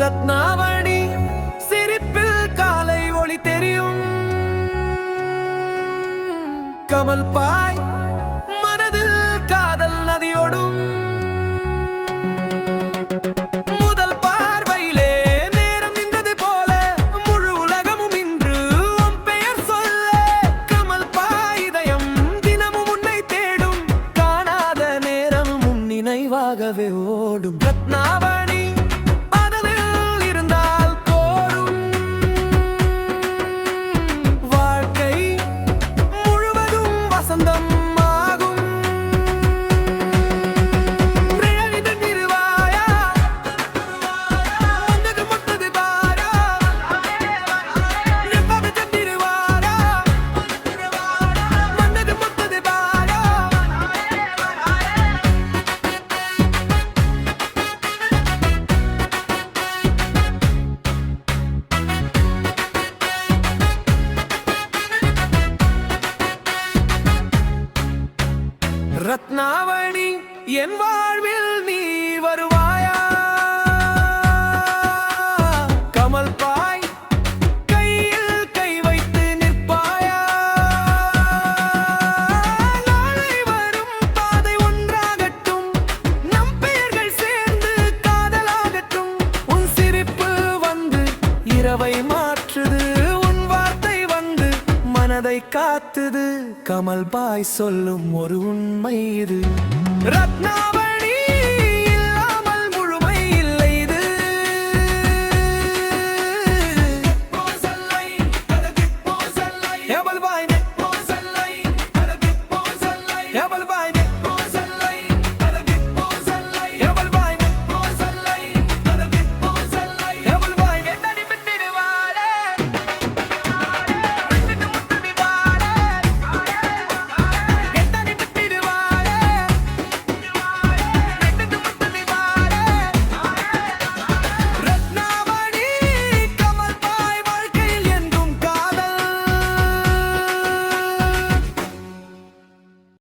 ரத்னாவணி சிரிப்பில் காலை ஒளி தெரியும். கமல் பாய் மனதில் காதல் நதியோடும். முதல் பார்வையிலே நேரம் நின்றது போல முழு உலகமும் இன்று உன் பெயர் சொல்ல. கமல் பாய் இதயம் தினமும் உன்னை தேடும். காணாத நேரம் உன் நினைவாகவே ஓடும். ரத்னாவணி ரத்னாவணி என் வாழ்வில் நீ வருவாயா? கமல் பாய் கையில் கை வைத்து நிற்பாயா? நாளை வரும் பாதை ஒன்றாகட்டும். நம் பெயர்கள் சேர்ந்து காதலாகட்டும். உன் சிரிப்பு வந்து இரவை மாற்றுது. உன் வார்த்தை வந்து மனதை காத்துது. கமல் பாய் சொல்லும் ஒரு உண்மை இது. ரத்னாவணி